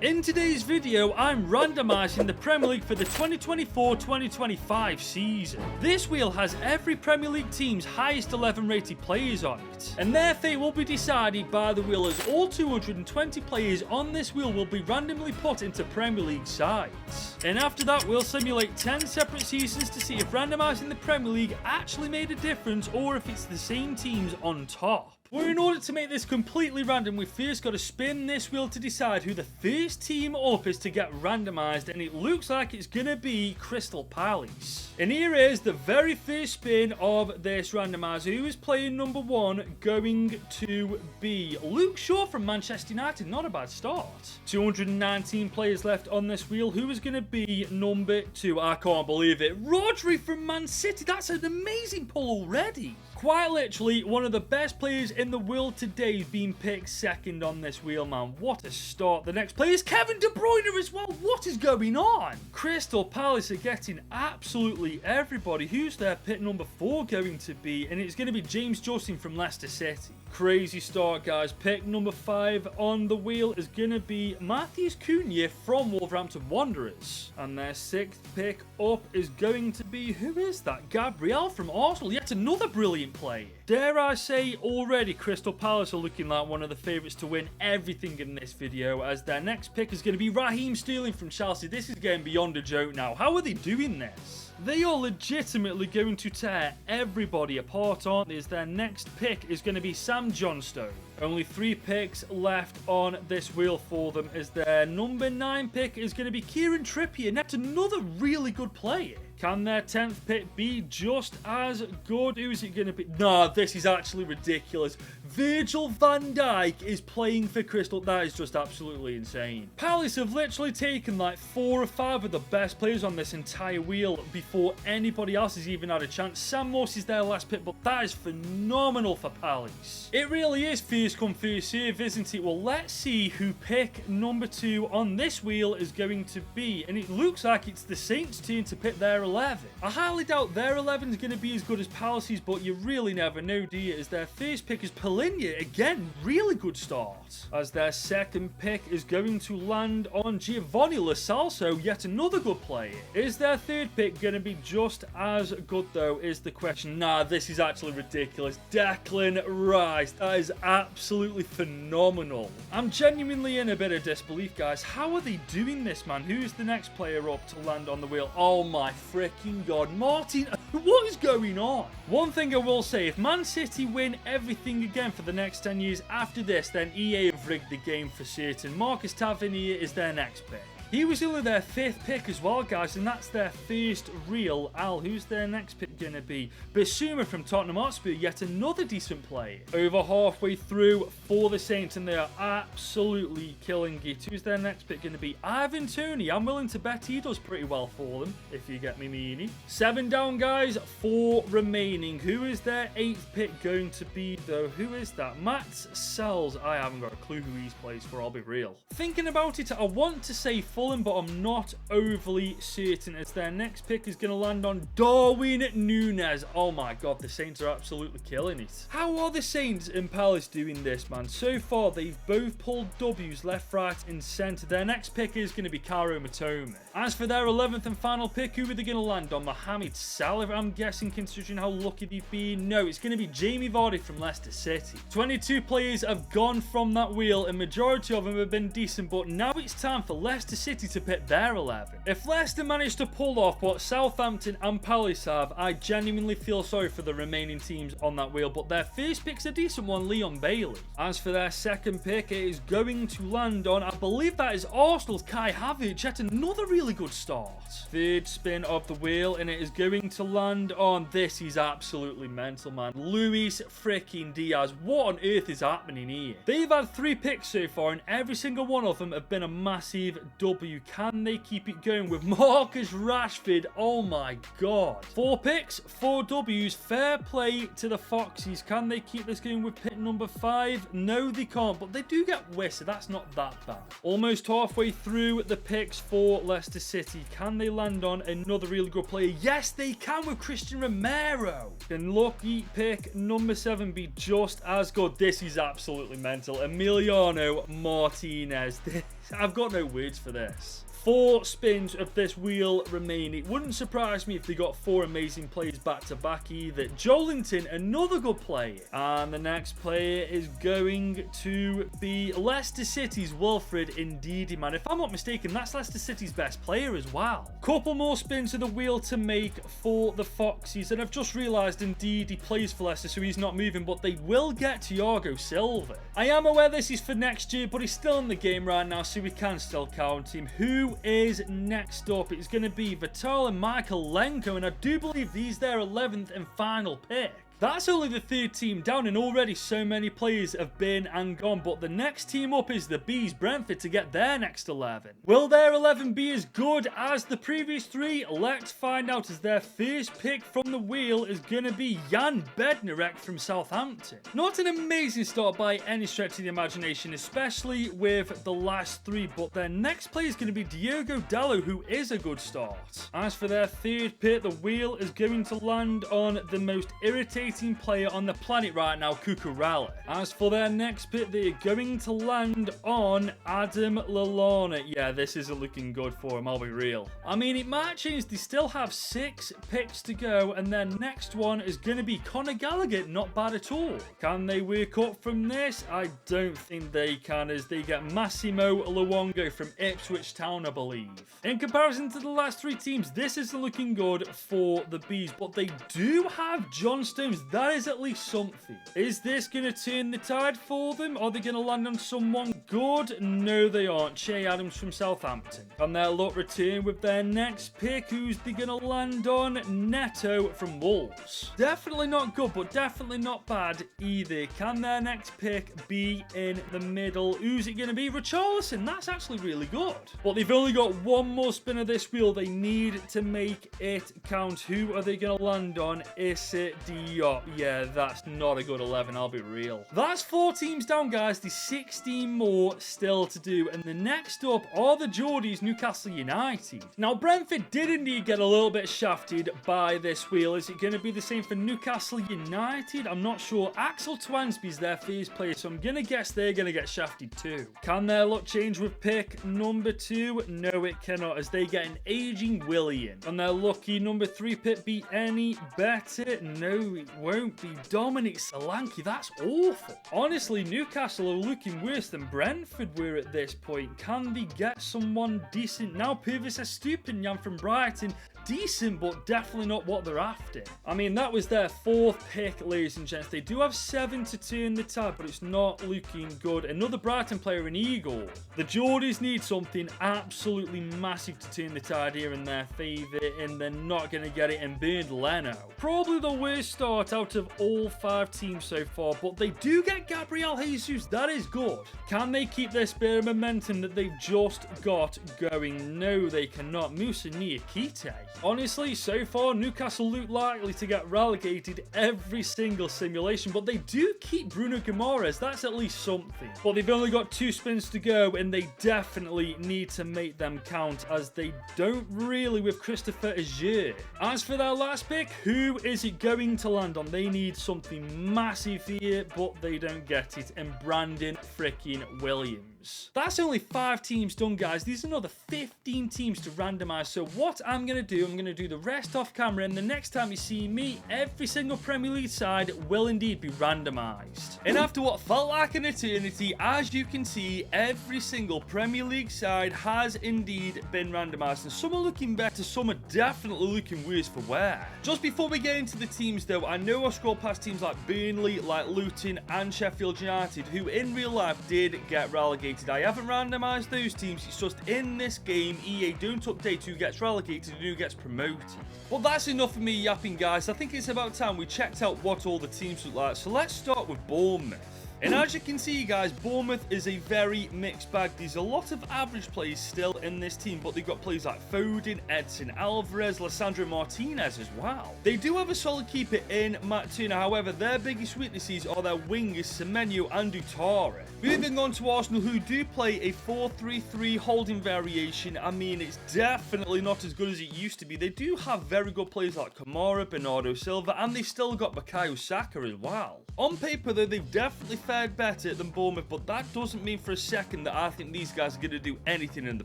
In today's video, I'm randomizing the Premier League for the 2024-2025 season. This wheel has every Premier League team's highest 11 rated players on it, and their fate will be decided by the wheel, as all 220 players on this wheel will be randomly put into Premier League sides. And after that, we'll simulate 10 separate seasons to see if randomizing the Premier League actually made a difference or if it's the same teams on top. Well, in order to make this completely random, we've first got to spin this wheel to decide who the first team up is to get randomized, and it looks like it's going to be Crystal Palace. And here is the very first spin of this randomizer. Who is playing number 1 going to be Luke Shaw from Manchester United. Not a bad start. 219 players left on this wheel. Who is going to be number 2? I can't believe it. Rodri from Man City. That's an amazing pull already. Quite literally, one of the best players in the world today being picked second on this wheel, man. What a start. The next player is Kevin De Bruyne as well. What is going on? Crystal Palace are getting absolutely everybody. Who's their pick number 4 going to be? And it's going to be James Justin from Leicester City. Crazy start, guys. Pick number 5 on the wheel is going to be Matheus Cunha from Wolverhampton Wanderers. And their 6th pick up is going to be, who is that? Gabriel from Arsenal. Yet another brilliant player. Dare I say, already Crystal Palace are looking like one of the favourites to win everything in this video, as their next pick is going to be Raheem Sterling from Chelsea. This is getting beyond a joke now. How are they doing this? They are legitimately going to tear everybody apart, aren't they? As their next pick is going to be Sam Johnstone. Only 3 picks left on this wheel for them, as their number 9 pick is going to be Kieran Trippier. And that's another really good player. Can their 10th pick be just as good? Who is it going to be? Nah, this is actually ridiculous. Virgil van Dijk is playing for Crystal. That is just absolutely insane. Palace have literally taken like 4 or 5 of the best players on this entire wheel before anybody else has even had a chance. Sam Moss is their last pick, but that is phenomenal for Palace. It really is first come, first serve, isn't it? Well, let's see who pick number 2 on this wheel is going to be. And it looks like it's the Saints' turn to pick their 11. I highly doubt their 11 is going to be as good as Palace's, but you really never know, do you? As their first pick is Polinia. Again, really good start. As their 2nd pick is going to land on Giovanni Lo Celso, yet another good player. Is their 3rd pick going to be just as good, though, is the question. Nah, this is actually ridiculous. Declan Rice. That is absolutely phenomenal. I'm genuinely in a bit of disbelief, guys. How are they doing this, man? Who's the next player up to land on the wheel? Oh my freaking god. Martin, what is going on? One thing I will say, if Man City win everything again for the next 10 years after this, then EA have rigged the game for certain. Marcus Tavernier is their next pick. He was only their 5th pick as well, guys, and that's their first real Al. Who's their next pick going to be? Bissouma from Tottenham Hotspur, yet another decent player. Over halfway through for the Saints, and they are absolutely killing it. Who's their next pick going to be? Ivan Toney. I'm willing to bet he does pretty well for them, if you get me meaning. 7 down, guys, 4 remaining. Who is their 8th pick going to be, though? Who is that? Matt Sells. I haven't got a clue who he's plays for, I'll be real. Thinking about it, I want to say Fulham, but I'm not overly certain, as their next pick is going to land on Darwin Núñez. Oh my god, the Saints are absolutely killing it. How are the Saints and Palace doing this, man? So far, they've both pulled W's left, right, and centre. Their next pick is going to be Karo Matoma. As for their 11th and final pick, who are they going to land on? Mohamed Salah, I'm guessing, considering how lucky they've been. No, it's going to be Jamie Vardy from Leicester City. 22 players have gone from that wheel, and majority of them have been decent, but now it's time for Leicester City to pick their 11. If Leicester managed to pull off what Southampton and Palace have, I genuinely feel sorry for the remaining teams on that wheel, but their first pick's a decent one, Leon Bailey. As for their 2nd pick, it is going to land on, I believe that is Arsenal's Kai Havertz, yet another really good start. 3rd spin of the wheel, and it is going to land on, this is absolutely mental, man, Luis freaking Diaz. What on earth is happening here? They've had 3 picks so far, and every single one of them have been a massive W. Can they keep it going with Marcus Rashford? Oh my god. 4 picks, 4 W's. Fair play to the Foxes. Can they keep this going with pick number 5? No, they can't, but they do get Wissa. That's not that bad. Almost halfway through the picks for Leicester City. Can they land on another really good player? Yes, they can with Christian Romero. Can lucky pick number 7 be just as good? This is absolutely mental. Emiliano Martinez. This I've got no words for this. 4 spins of this wheel remain. It wouldn't surprise me if they got 4 amazing players back to back either. Joelinton, another good player. And the next player is going to be Leicester City's Wilfred Ndidi, man. If I'm not mistaken, that's Leicester City's best player as well. Couple more spins of the wheel to make for the Foxes. And I've just realised Ndidi plays for Leicester, so he's not moving, but they will get Thiago Silva. I am aware this is for next year, but he's still in the game right now, so we can still count him. Who is next up? It's going to be Vital and Michaelenko, and I do believe he's their 11th and final pick. That's only the 3rd team down, and already so many players have been and gone. But the next team up is the Bees, Brentford, to get their next 11. Will their 11 be as good as the previous 3? Let's find out, as their first pick from the wheel is going to be Jan Bednarek from Southampton. Not an amazing start by any stretch of the imagination, especially with the last 3. But their next player is going to be Diogo Dalot, who is a good start. As for their 3rd pick, the wheel is going to land on the most irritating player on the planet right now, Cucurella. As for their next pick, they're going to land on Adam Lallana. Yeah, this isn't looking good for him, I'll be real. I mean, it might change. They still have 6 picks to go, and their next one is going to be Conor Gallagher. Not bad at all. Can they work up from this? I don't think they can, as they get Massimo Luongo from Ipswich Town, I believe. In comparison to the last 3 teams, this isn't looking good for the Bees, but they do have John Stones. That is at least something. Is this going to turn the tide for them? Are they going to land on someone good? No, they aren't. Che Adams from Southampton. Can their luck return with their next pick? Who's they going to land on? Neto from Wolves. Definitely not good, but definitely not bad either. Can their next pick be in the middle? Who's it going to be? Richarlison. That's actually really good. But they've only got 1 more spin of this wheel. They need to make it count. Who are they going to land on? Issa Diop. Yeah, that's not a good 11, I'll be real. That's 4 teams down, guys. There's 16 more still to do. And the next up are the Geordies, Newcastle United. Now, Brentford did indeed get a little bit shafted by this wheel. Is it going to be the same for Newcastle United? I'm not sure. Axel Twansby's their first player, so I'm going to guess they're going to get shafted too. Can their luck change with pick number 2? No, it cannot, as they get an aging Willian. Can their lucky number 3 pick be any better? No, it won't be. Dominic Solanke, that's awful. Honestly, Newcastle are looking worse than Brentford were at this point. Can they get someone decent now? Purvis Estupiñán from Brighton. Decent, but definitely not what they're after. I mean, that was their 4th pick, ladies and gents. They do have 7 to turn the tide, but it's not looking good. Another Brighton player in Igor. The Geordies need something absolutely massive to turn the tide here in their favour, and they're not going to get it in Bernd Leno. Probably the worst start out of all 5 teams so far, but they do get Gabriel Jesus. That is good. Can they keep this bit of momentum that they've just got going? No, they cannot. Moussa Niakite. Honestly, so far, Newcastle look likely to get relegated every single simulation, but they do keep Bruno Guimaraes. That's at least something. But they've only got 2 spins to go, and they definitely need to make them count, as they don't really with Christopher Aguerd. As for their last pick, who is it going to land on? They need something massive here, but they don't get it, and Brandon freaking Williams. That's only 5 teams done, guys. These are another 15 teams to randomize. So what I'm going to do, I'm going to do the rest off camera, and the next time you see me, every single Premier League side will indeed be randomized. And after what felt like an eternity, as you can see, every single Premier League side has indeed been randomized, and some are looking better, some are definitely looking worse for wear. Just before we get into the teams though, I know I scrolled past teams like Burnley, like Luton and Sheffield United, who in real life did get relegated. I haven't randomized those teams. It's just in this game, EA don't update who gets relegated and who gets promoted. But that's enough of me yapping, guys. I think it's about time we checked out what all the teams look like. So let's start with Bournemouth. And as you can see, guys, Bournemouth is a very mixed bag. There's a lot of average players still in this team, but they've got players like Foden, Edson Alvarez, Lissandro Martinez as well. They do have a solid keeper in Matt Turner. However, their biggest weaknesses are their wingers, Semenyo and Doucouré. Moving on to Arsenal, who do play a 4-3-3 holding variation. I mean, it's definitely not as good as it used to be. They do have very good players like Kamara, Bernardo Silva, and they've still got Bukayo Saka as well. On paper, though, they've definitely fared better than Bournemouth, but that doesn't mean for a second that I think these guys are going to do anything in the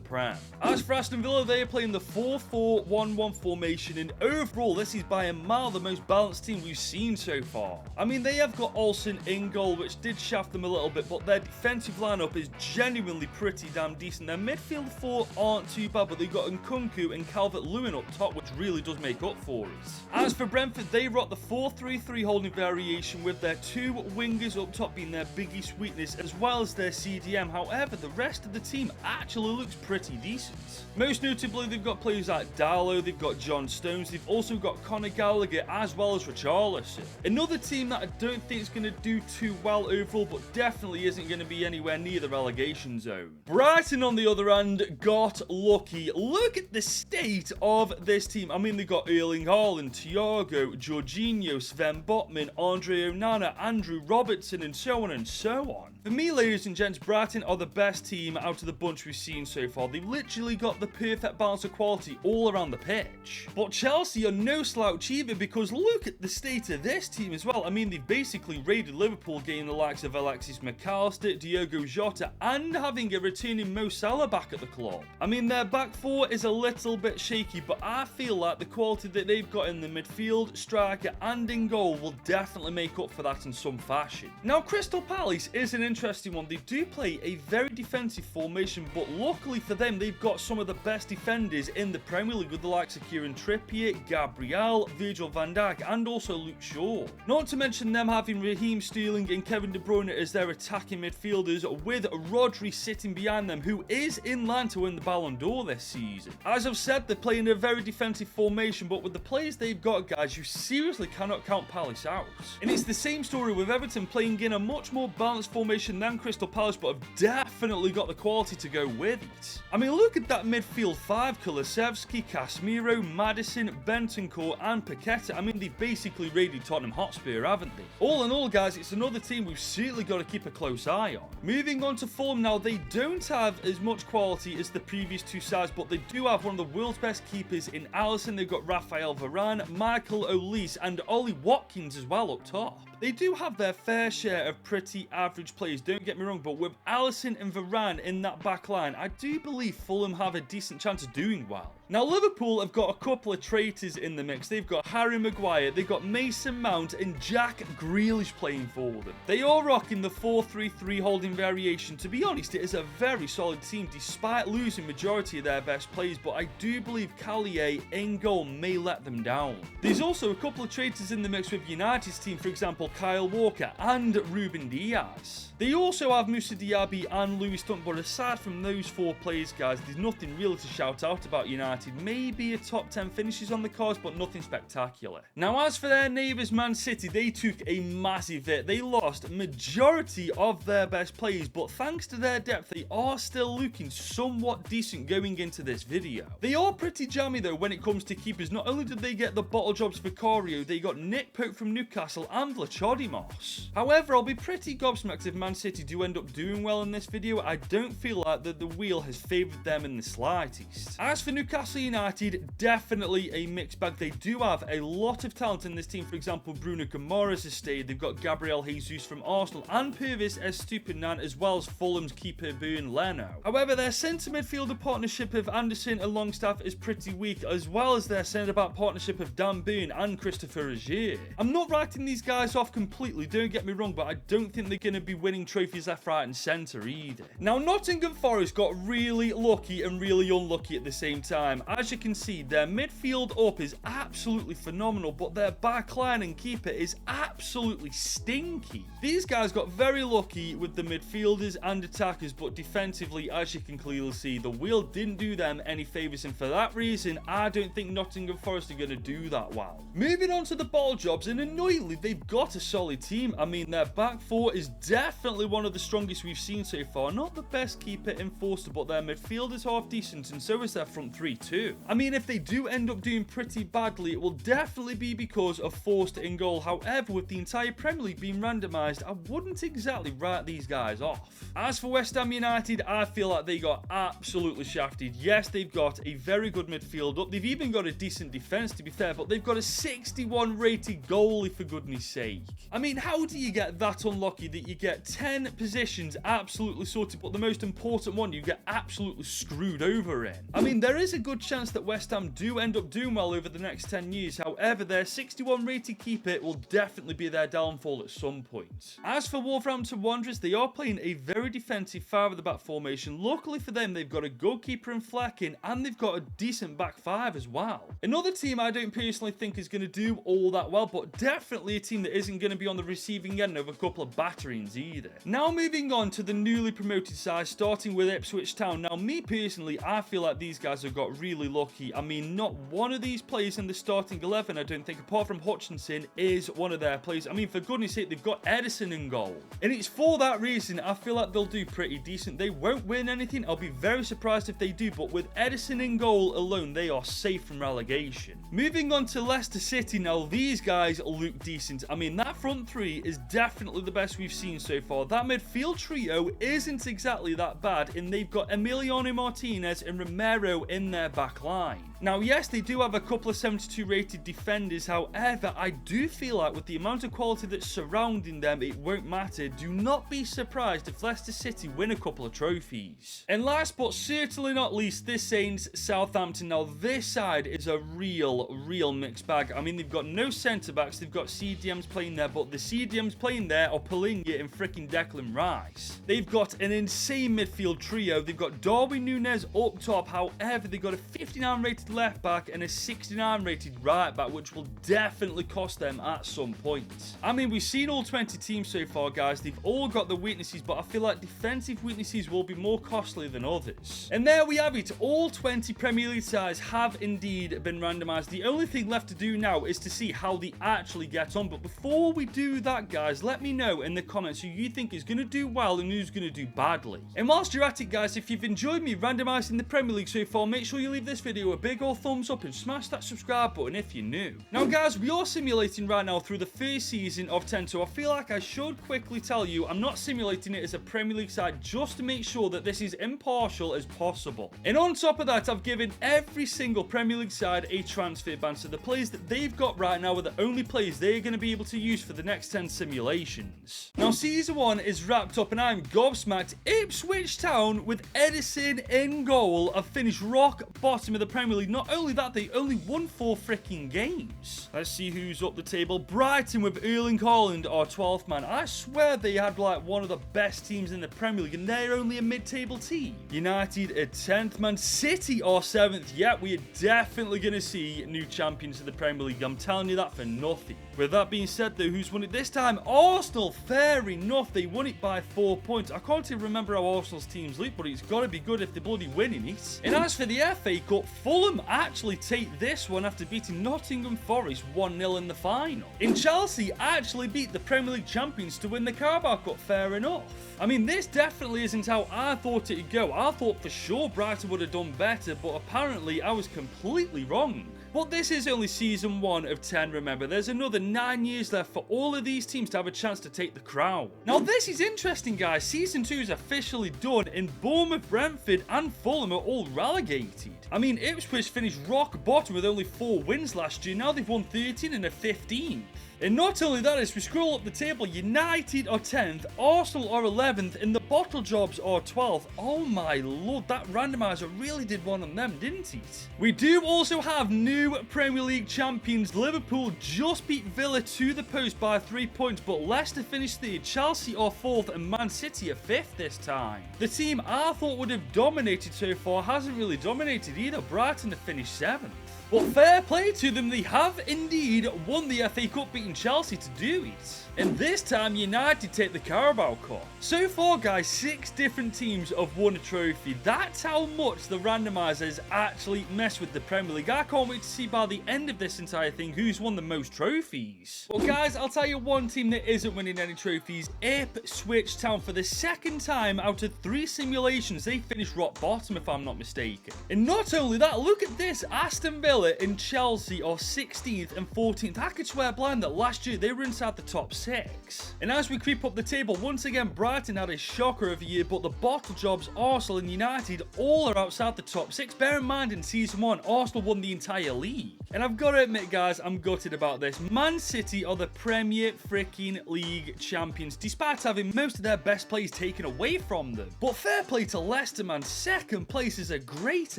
Prem. As for Aston Villa, they are playing the 4-4-1-1 formation, and overall, this is by a mile the most balanced team we've seen so far. I mean, they have got Olsen in goal, which did shaft them a little bit, but their defensive lineup is genuinely pretty damn decent. Their midfield four aren't too bad, but they've got Nkunku and Calvert-Lewin up top, which really does make up for it. As for Brentford, they rock the 4-3-3 holding variation, with their two wingers up top being their biggest weakness, as well as their CDM. However, the rest of the team actually looks pretty decent. Most notably, they've got players like Darlow, they've got John Stones, they've also got Conor Gallagher, as well as Richarlison. Another team that I don't think is going to do too well overall, but definitely isn't going to be anywhere near the relegation zone. Brighton, on the other hand, got lucky. Look at the state of this team. I mean, they've got Erling Haaland, Thiago, Jorginho, Sven Botman, Andre Onana, Andrew Robertson, and so on and so on. For me, ladies and gents, Brighton are the best team out of the bunch we've seen so far. They've literally got the perfect balance of quality all around the pitch. But Chelsea are no slouch either, because look at the state of this team as well. I mean, they've basically raided Liverpool, getting the likes of Alexis McAllister, Diogo Jota, and having a returning Mo Salah back at the club. I mean, their back four is a little bit shaky, but I feel like the quality that they've got in the midfield, striker, and in goal will definitely make up for that in some fashion. Now, Crystal Palace is an interesting one. They do play a very defensive formation, but luckily for them, they've got some of the best defenders in the Premier League, with the likes of Kieran Trippier, Gabriel, Virgil van Dijk, and also Luke Shaw. Not to mention them having Raheem Sterling and Kevin De Bruyne as their attacking midfielders, with Rodri sitting behind them, who is in line to win the Ballon d'Or this season. As I've said, they're playing a very defensive formation, but with the players they've got, guys, you seriously cannot count Palace out. And it's the same story with Everton, playing in a much more balanced formation than Crystal Palace, but have definitely got the quality to go with it. I mean, look at that midfield five: Kulusevski, Casemiro, Maddison, Bentancur, and Paqueta. I mean, they've basically raided Tottenham Hotspur, haven't they? All in all, guys, it's another team we've certainly got to keep a close eye on. Moving on to Fulham now, they don't have as much quality as the previous two sides, but they do have one of the world's best keepers in Alisson. They've got Raphael Varane, Michael Olise, and Ollie Watkins as well up top. They do have their fair share of pretty average players, don't get me wrong, but with Alisson and Varane in that back line, I do believe Fulham have a decent chance of doing well. Now, Liverpool have got a couple of traitors in the mix. They've got Harry Maguire, they've got Mason Mount, and Jack Grealish playing for them. They are rocking the 4-3-3 holding variation. To be honest, it is a very solid team, despite losing majority of their best players, but I do believe Callier in goal may let them down. There's also a couple of traitors in the mix with United's team, for example, Kyle Walker and Ruben Diaz. They also have Moussa Diaby and Louis Dunk, but aside from those four players, guys, there's nothing really to shout out about United. Maybe a top 10 finishes on the cards, but nothing spectacular. Now, as for their neighbours, Man City, they took a massive hit. They lost majority of their best players, but thanks to their depth, they are still looking somewhat decent going into this video. They are pretty jammy, though, when it comes to keepers. Not only did they get the bottle jobs for Vicario, they got Nick Pope from Newcastle and Vlachodimos. However, I'll be pretty gobsmacked if Man City do end up doing well in this video. I don't feel like that the wheel has favoured them in the slightest. As for Newcastle United, definitely a mixed bag. They do have a lot of talent in this team. For example, Bruno Guimaraes has stayed. They've got Gabriel Jesus from Arsenal and Purvis Estupiñán, as well as Fulham's keeper Bernd Leno. However, their centre midfielder partnership of Anderson and Longstaff is pretty weak, as well as their centre-back partnership of Dan Burn and Christopher Aguirre. I'm not writing these guys off completely, don't get me wrong, but I don't think they're going to be winning trophies left, right and centre either. Now, Nottingham Forest got really lucky and really unlucky at the same time. As you can see, their midfield up is absolutely phenomenal, but their back line and keeper is absolutely stinky. These guys got very lucky with the midfielders and attackers, but defensively, as you can clearly see, the wheel didn't do them any favours, and for that reason, I don't think Nottingham Forest are going to do that well. Moving on to the ball jobs, and annoyingly, they've got a solid team. I mean, their back four is definitely one of the strongest we've seen so far. Not the best keeper in Forster, but their midfield is half decent, and so is their front three too. I mean, if they do end up doing pretty badly, it will definitely be because of forced in goal. However, with the entire Premier League being randomised, I wouldn't exactly write these guys off. As for West Ham United, I feel like they got absolutely shafted. Yes, they've got a very good midfield up. They've even got a decent defence, to be fair, but they've got a 61 rated goalie, for goodness sake. I mean, how do you get that unlucky that you get 10 positions absolutely sorted, but the most important one you get absolutely screwed over in? I mean, there is a good chance that West Ham do end up doing well over the next 10 years. However, their 61 rated keeper will definitely be their downfall at some point. As for Wolverhampton Wanderers, they are playing a very defensive 5 at the back formation. Luckily for them, they've got a goalkeeper in Flecking, and they've got a decent back 5 as well. Another team I don't personally think is going to do all that well, but definitely a team that isn't going to be on the receiving end of a couple of batterings either. Now moving on to the newly promoted side, starting with Ipswich Town. Now, me personally, I feel like these guys have got really lucky. I mean, not one of these players in the starting 11, I don't think, apart from Hutchinson, is one of their players. I mean, for goodness sake, they've got Edison in goal. And it's for that reason I feel like they'll do pretty decent. They won't win anything. I'll be very surprised if they do, but with Edison in goal alone, they are safe from relegation. Moving on to Leicester City. Now, these guys look decent. I mean, that front three is definitely the best we've seen so far. That midfield trio isn't exactly that bad, and they've got Emiliano Martinez and Romero in their back line. Now, yes, they do have a couple of 72 rated defenders. However, I do feel like with the amount of quality that's surrounding them, it won't matter. Do not be surprised if Leicester City win a couple of trophies. And last but certainly not least, this Saints Southampton. Now, this side is a real mixed bag. I mean, they've got no centre-backs. They've got CDMs playing there, but the CDMs playing there are Palinga and freaking Declan Rice. They've got an insane midfield trio. They've got Darwin Núñez up top. However, they've got a 59 rated left back and a 69 rated right back, which will definitely cost them at some point. I mean, we've seen all 20 teams so far, guys. They've all got the weaknesses, but I feel like defensive weaknesses will be more costly than others. And there we have it. All 20 Premier League sides have indeed been randomised. The only thing left to do now is to see how they actually get on. But before we do that, guys, let me know in the comments who you think is going to do well and who's going to do badly. And whilst you're at it, guys, if you've enjoyed me randomising the Premier League so far, make sure you leave this video a big old thumbs up and smash that subscribe button if you're new. Now, guys, we are simulating right now through the first season of 10, so I feel like I should quickly tell you I'm not simulating it as a Premier League side, just to make sure that this is impartial as possible. And on top of that, I've given every single Premier League side a transfer ban, so the players that they've got right now are the only players they're going to be able to use for the next 10 simulations. Now, season 1 is wrapped up and I'm gobsmacked. Ipswich Town with Edison in goal have finished rock bottom of the Premier League. Not only that, they only won 4 freaking games. Let's see who's up the table. Brighton with Erling Haaland, our 12th man. I swear they had like one of the best teams in the Premier League and they're only a mid-table team. United at 10th, Man City are 7th. Yeah, we are definitely going to see new champions of the Premier League. I'm telling you that for nothing. With that being said, though, who's won it this time? Arsenal. Fair enough. They won it by 4 points. I can't even remember how Arsenal's teams look, but it's got to be good if they're bloody winning it. And as for the FA Cup, Fulham actually take this one after beating Nottingham Forest 1-0 in the final. And Chelsea actually beat the Premier League champions to win the Carabao Cup. Fair enough. I mean, this definitely isn't how I thought it'd go. I thought for sure Brighton would have done better, but apparently I was completely wrong. But this is only season 1 of 10, remember. There's another 9 years left for all of these teams to have a chance to take the crown. Now, this is interesting, guys. Season 2 is officially done, and Bournemouth, Brentford, and Fulham are all relegated. I mean, Ipswich finished rock bottom with only 4 wins last year. Now they've won 13 and are 15th. And not only that, as we scroll up the table, United are 10th, Arsenal are 11th, and the Bottle Jobs are 12th. Oh my lord, that randomizer really did one on them, didn't it? We do also have new Premier League champions. Liverpool just beat Villa to the post by 3 points, but Leicester finished 3rd, Chelsea are 4th, and Man City are 5th this time. The team I thought would have dominated so far hasn't really dominated either. Brighton have finished 7th. But fair play to them, they have indeed won the FA Cup, beating Chelsea to do it. And this time, United take the Carabao Cup. So far, guys, 6 different teams have won a trophy. That's how much the randomizers actually mess with the Premier League. I can't wait to see by the end of this entire thing who's won the most trophies. Well, guys, I'll tell you one team that isn't winning any trophies. Ipswich Town, for the second time out of 3 simulations, they finished rock bottom, if I'm not mistaken. And not only that, look at this. Aston Villa and Chelsea are 16th and 14th. I could swear blind that last year they were inside the top 6. And as we creep up the table, once again, Brighton had a shocker of a year, but the bottle jobs, Arsenal and United, all are outside the top 6. Bear in mind, in season 1, Arsenal won the entire league. And I've got to admit, guys, I'm gutted about this. Man City are the Premier freaking League champions, despite having most of their best players taken away from them. But fair play to Leicester, man. Second place is a great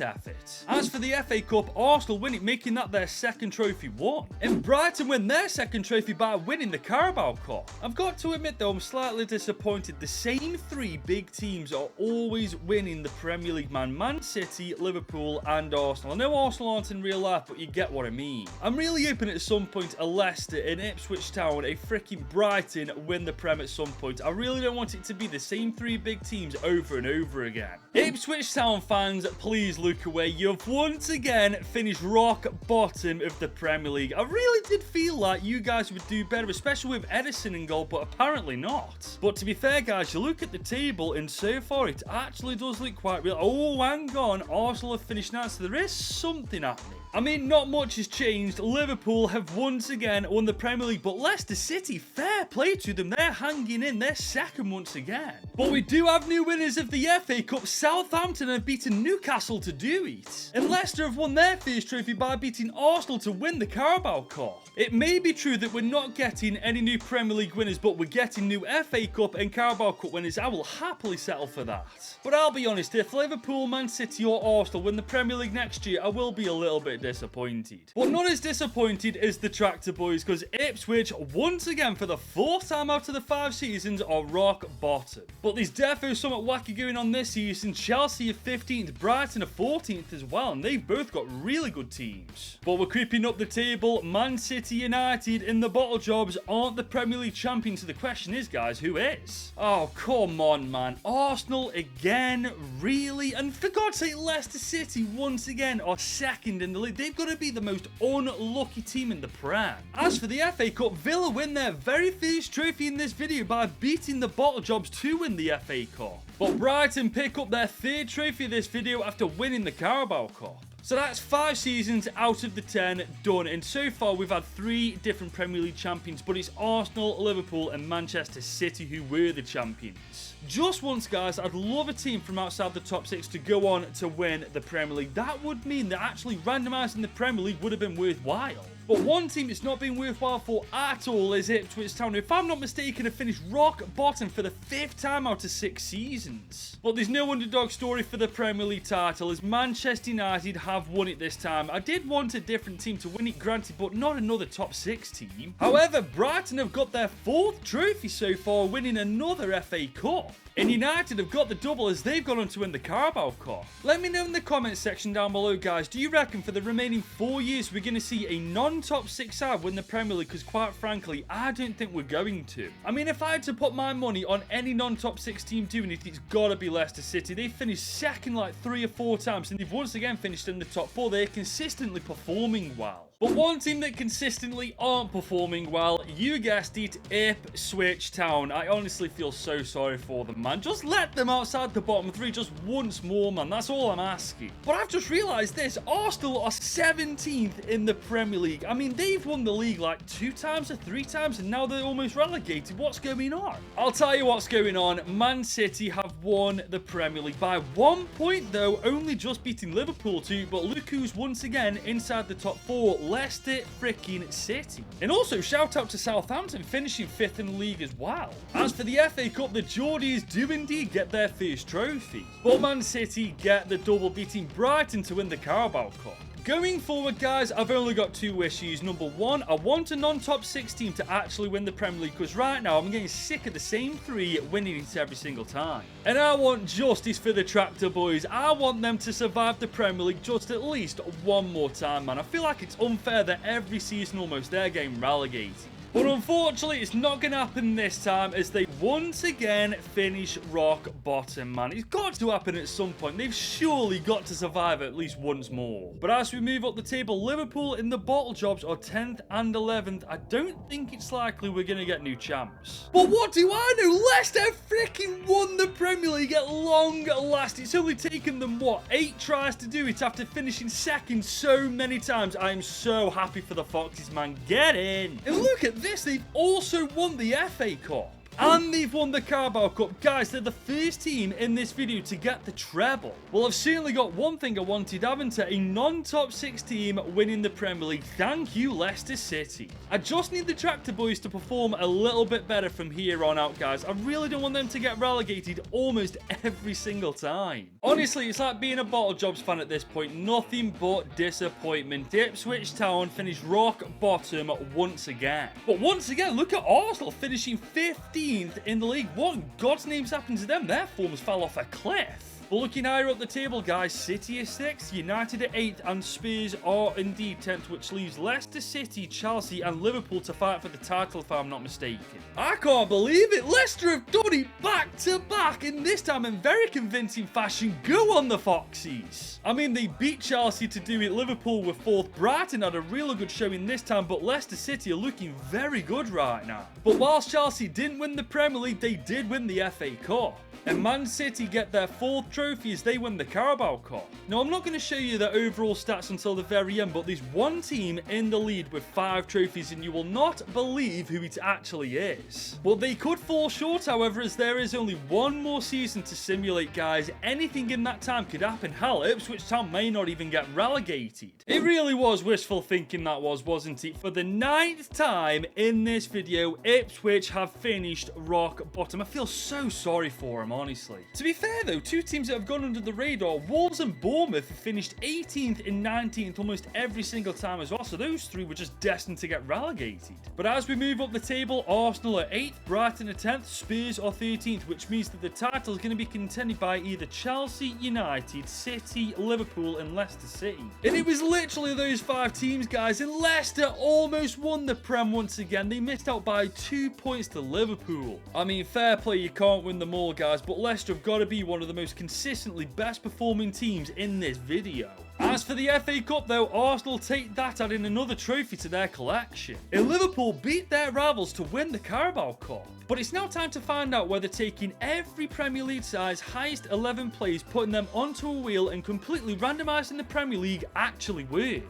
effort. As for the FA Cup, Arsenal win it, making that their second trophy won. And Brighton win their second trophy by winning the Carabao Cup. I've got to admit, though, I'm slightly disappointed. The same 3 big teams are always winning the Premier League, man. Man City, Liverpool, and Arsenal. I know Arsenal aren't in real life, but you get what I mean. I'm really hoping at some point a Leicester, an Ipswich Town, a freaking Brighton win the Prem at some point. I really don't want it to be the same 3 big teams over and over again. Ipswich Town fans, please look away. You've once again finished rock bottom of the Premier League. I really did feel like you guys would do better, especially with Edison in goal, but apparently not. But to be fair, guys, you look at the table, and so far it actually does look quite real. Oh, hang on. Arsenal have finished now, so there is something happening. I mean, not much has changed. Liverpool have once again won the Premier League, but Leicester City, fair play to them. They're hanging in. They're second once again. But we do have new winners of the FA Cup. Southampton have beaten Newcastle to do it. And Leicester have won their first trophy by beating Arsenal to win the Carabao Cup. It may be true that we're not getting any new Premier League winners, but we're getting new FA Cup and Carabao Cup winners. I will happily settle for that. But I'll be honest, if Liverpool, Man City or Arsenal win the Premier League next year, I will be a little bit disappointed. But not as disappointed as the Tractor Boys, because Ipswich, once again for the 4th time out of the 5 seasons, are rock bottom. But there's definitely something wacky going on this season. Chelsea are 15th, Brighton are 14th as well, and they've both got really good teams. But we're creeping up the table. Man City United and the bottle jobs aren't the Premier League champions, so the question is, guys, who is? Oh, come on, man. Arsenal again? Really? And for God's sake, Leicester City once again are second in the league. They've got to be the most unlucky team in the Prem. As for the FA Cup, Villa win their very first trophy in this video by beating the bottle jobs to win the FA Cup. But Brighton pick up their 3rd trophy of this video after winning the Carabao Cup. So that's 5 seasons out of the 10 done, and so far we've had 3 different Premier League champions, but it's Arsenal, Liverpool and Manchester City who were the champions. Just once, guys, I'd love a team from outside the top 6 to go on to win the Premier League. That would mean that actually randomising the Premier League would have been worthwhile. But one team it's not been worthwhile for at all is Ipswich Town, who, if I'm not mistaken, have finished rock bottom for the 5th time out of 6 seasons. But there's no underdog story for the Premier League title, as Manchester United have won it this time. I did want a different team to win it, granted, but not another top 6 team. However, Brighton have got their 4th trophy so far, winning another FA Cup. And United have got the double as they've gone on to win the Carabao Cup. Let me know in the comments section down below, guys. Do you reckon for the remaining 4 years we're going to see a non-top 6 side win the Premier League? Because quite frankly, I don't think we're going to. I mean, if I had to put my money on any non-top 6 team doing it, it's got to be Leicester City. They've finished second like 3 or 4 times, and they've once again finished in the top 4. They're consistently performing well. But one team that consistently aren't performing well, you guessed it, Ipswich Town. I honestly feel so sorry for them, man. Just let them outside the bottom 3 just once more, man. That's all I'm asking. But I've just realised this. Arsenal are 17th in the Premier League. I mean, they've won the league like 2 times or 3 times, and now they're almost relegated. What's going on? I'll tell you what's going on. Man City have won the Premier League by 1 point, though, only just beating Liverpool too. But look who's once again inside the top 4. Leicester freaking City. And also shout out to Southampton finishing 5th in the league as well. As for the FA Cup, the Geordies do indeed get their first trophy. But Man City get the double, beating Brighton to win the Carabao Cup. Going forward, guys, I've only got 2 wishes. Number 1, I want a non-top 6 team to actually win the Premier League, because right now I'm getting sick of the same 3 winning it every single time. And I want justice for the Tractor Boys. I want them to survive the Premier League just at least one more time, man. I feel like it's unfair that every season almost they're getting relegated. But unfortunately, it's not going to happen this time as they once again finish rock bottom, man. It's got to happen at some point. They've surely got to survive at least once more. But as we move up the table, Liverpool in the bottle jobs are 10th and 11th. I don't think it's likely we're going to get new champs. But what do I know? Leicester freaking won the Premier League at long last. It's only taken them, what, 8 tries to do it after finishing second so many times. I am so happy for the Foxes, man. Get in. And look at this. They've also won the FA Cup. And they've won the Carabao Cup. Guys, they're the first team in this video to get the treble. Well, I've certainly got one thing I wanted, haven't I? A non-top 6 team winning the Premier League. Thank you, Leicester City. I just need the Tractor Boys to perform a little bit better from here on out, guys. I really don't want them to get relegated almost every single time. Honestly, it's like being a Bottle Jobs fan at this point. Nothing but disappointment. Ipswich Town finished rock bottom once again. But once again, look at Arsenal finishing 15th in the league. What in God's name's happened to them? Their forms fell off a cliff. But looking higher up the table, guys, City is 6th, United at 8th, and Spurs are indeed 10th, which leaves Leicester City, Chelsea, and Liverpool to fight for the title, if I'm not mistaken. I can't believe it. Leicester have done it back to back, and this time in very convincing fashion. Go on, the Foxes. I mean, they beat Chelsea to do it. Liverpool were 4th. Brighton had a really good showing this time, but Leicester City are looking very good right now. But whilst Chelsea didn't win the Premier League, they did win the FA Cup. And Man City get their 4th trophy as they win the Carabao Cup. Now, I'm not going to show you the overall stats until the very end, but there's one team in the lead with 5 trophies, and you will not believe who it actually is. But they could fall short, however, as there is only one more season to simulate, guys. Anything in that time could happen. Hell, Ipswich Town may not even get relegated. It really was wishful thinking, that was, wasn't it? For the 9th time in this video, Ipswich have finished rock bottom. I feel so sorry for them, honestly. To be fair though, 2 teams that have gone under the radar, Wolves and Bournemouth, have finished 18th and 19th almost every single time as well, so those 3 were just destined to get relegated. But as we move up the table, Arsenal are 8th, Brighton are 10th, Spurs are 13th, which means that the title is going to be contended by either Chelsea, United, City, Liverpool, and Leicester City. And it was literally those 5 teams, guys, and Leicester almost won the Prem once again. They missed out by 2 points to Liverpool. I mean, fair play, you can't win them all, guys, but Leicester have got to be one of the most consistently best performing teams in this video. As for the FA Cup though, Arsenal take that, adding another trophy to their collection. And Liverpool beat their rivals to win the Carabao Cup. But it's now time to find out whether taking every Premier League side's highest 11 players, putting them onto a wheel and completely randomising the Premier League actually worked.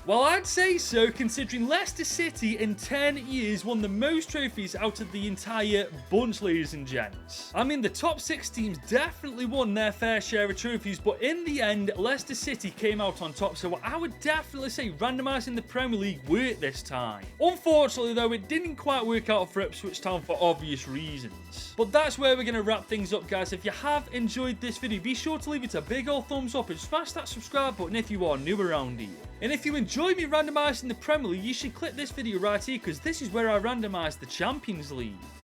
Well, I'd say so, considering Leicester City in 10 years won the most trophies out of the entire bunch, ladies and gents. I mean, the top 6 teams definitely won their fair share of trophies, but in the end, Leicester City came out on top, so I would definitely say randomising the Premier League worked this time. Unfortunately, though, it didn't quite work out for Ipswich Town for obvious reasons. But that's where we're going to wrap things up, guys. If you have enjoyed this video, be sure to leave it a big old thumbs up and smash that subscribe button if you are new around here. And if you enjoy me randomising the Premier League, you should click this video right here, because this is where I randomise the Champions League.